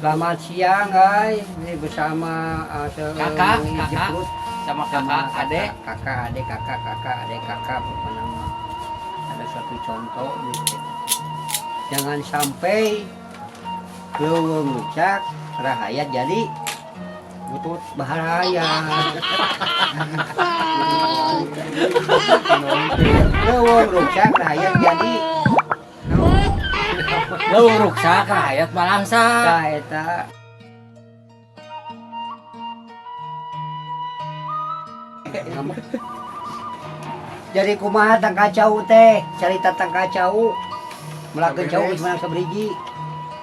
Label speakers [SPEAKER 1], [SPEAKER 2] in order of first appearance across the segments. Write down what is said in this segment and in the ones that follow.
[SPEAKER 1] Selamat siang guys, ini bersama
[SPEAKER 2] kakak sama kakak adek
[SPEAKER 1] apa nama? Ada satu contoh gitu. Jangan sampai leuweung lucak rahayat jadi butut bahaya. Leuweung lucak rahayat jadi
[SPEAKER 2] leuweung ruksak rakyat balangsa.
[SPEAKER 1] tah eta jadi kumaha tang kacau teh carita tang kacau melakeun cau geus menang sabriji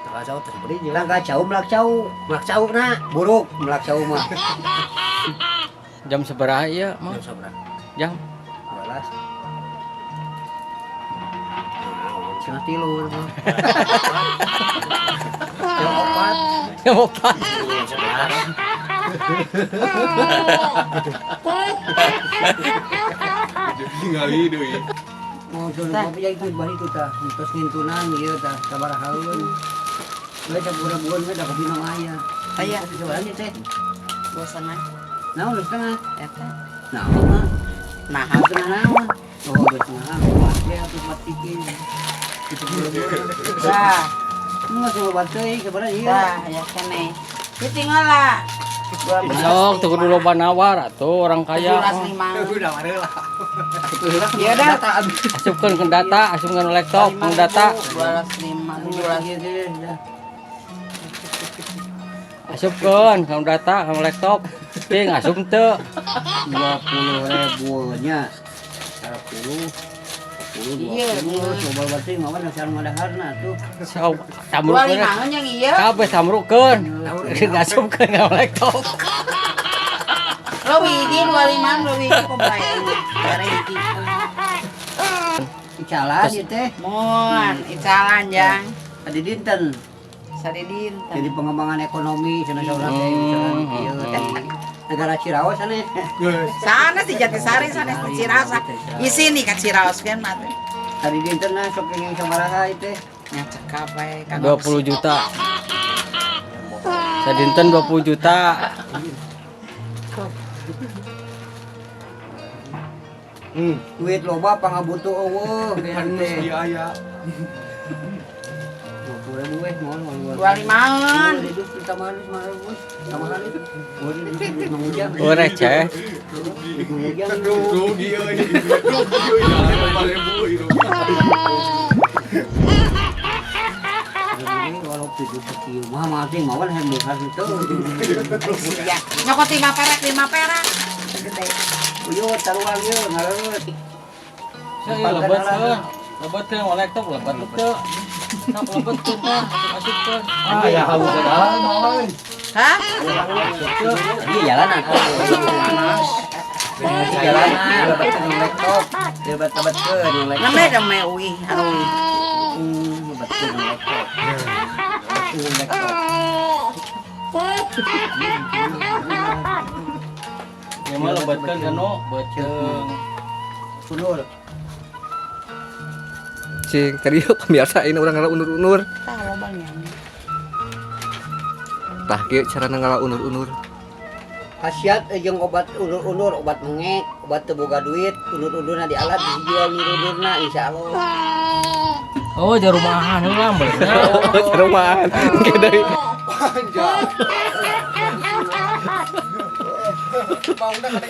[SPEAKER 2] Kacau terberiji.
[SPEAKER 1] tang kacau melak cau na buruk melak cau mah
[SPEAKER 2] Jam sabaraha ieu mah? Jam
[SPEAKER 1] 12 setengah tilu mah jam 4
[SPEAKER 2] Jam 4.
[SPEAKER 1] mau suruh kopi jadi tuh bari tuh tah terus ngintunan ieu tah sabarahaeun we teh bulan-bulan we da kopi nang aya
[SPEAKER 3] Aya.
[SPEAKER 1] coba aja teh
[SPEAKER 3] 2,5
[SPEAKER 1] naon geus tengah
[SPEAKER 3] eta.
[SPEAKER 1] naon mah
[SPEAKER 3] Mahal
[SPEAKER 1] tengah naon oh geus tengah kuat we atuh patikin itu bulan-bulan
[SPEAKER 3] dah.
[SPEAKER 1] nggak coba bantuin kepada iya
[SPEAKER 3] Dah aya keneh. Ieu tinggal lah.
[SPEAKER 2] Besok tuh kudu loba nawar atuh orang kaya.
[SPEAKER 3] 17,5.
[SPEAKER 1] udah wareulah
[SPEAKER 3] Iya dah.
[SPEAKER 2] Asupkeun ke data, asupkeun laptop ke data.
[SPEAKER 3] 12,5
[SPEAKER 2] Asupkeun ke data ke laptop. Ting asup teu.
[SPEAKER 1] 20.000 nya 10
[SPEAKER 3] Iya,
[SPEAKER 1] 20 coba berarti mah dasar madaharna tuh
[SPEAKER 2] Sok samrukeun.
[SPEAKER 3] 25 nya iya.
[SPEAKER 2] Kabeh samrukeun. Asupkeun ke laptop.
[SPEAKER 3] Leuwih di 25 leuwih kok bayar. Bare iki.
[SPEAKER 1] icalan ieu teh
[SPEAKER 3] Mun icalan jang.
[SPEAKER 1] adi dinten
[SPEAKER 3] Sadidin.
[SPEAKER 1] jadi pengembangan ekonomi cenah saurang teh misalkan ieu teh negara Ciraos sana
[SPEAKER 3] Sana di Jatisari sana di Ciraos. Di sini ka Ciraos kan mah.
[SPEAKER 1] adi dinten nah sok kenging sabaraha ieu teh
[SPEAKER 3] Nya cekap bae kan.
[SPEAKER 2] 20 juta. Sadinten 20 juta.
[SPEAKER 1] duit loba pangabutuh eueuh geus teh
[SPEAKER 4] aya
[SPEAKER 1] 20.000 we moal
[SPEAKER 3] 25-an.
[SPEAKER 1] hidup kita manis sama kali mengujang
[SPEAKER 2] Oh receh.
[SPEAKER 1] mengujang
[SPEAKER 4] rugi euy rugi euy 5.000
[SPEAKER 1] walau tujuh kecil mah mati mawan yang besar itu
[SPEAKER 3] Ya, nyokot 5 perak. Gede.
[SPEAKER 1] uyut taruhan yuk ngareut
[SPEAKER 2] Saya lebetkeun. Lebetkeun ke laptop lebet teu. Nak lebetkeun tah, asupkeun. Ah ya hawu geus.
[SPEAKER 3] Hah?
[SPEAKER 1] iya jalanan jalanan lebat laptop lebat ke laptop
[SPEAKER 3] Name da me uih, uih.
[SPEAKER 1] lebat ke laptop laptop
[SPEAKER 2] Ya mah lebetkeun kanu beuceung.
[SPEAKER 1] sunul
[SPEAKER 4] cing tadi kebiasaan orang ngala unur-unur
[SPEAKER 3] Tah lobanya.
[SPEAKER 4] tah kieu cara ngala unur-unur
[SPEAKER 1] khasiat jeung obat ulur-ulur obat mengek obat teu boga duit ulur-ulurna dialat dijual ulur-ulurna insyaallah
[SPEAKER 2] Oh, di rumahan heula bener.
[SPEAKER 4] rumahan ge deui
[SPEAKER 1] mau udah kada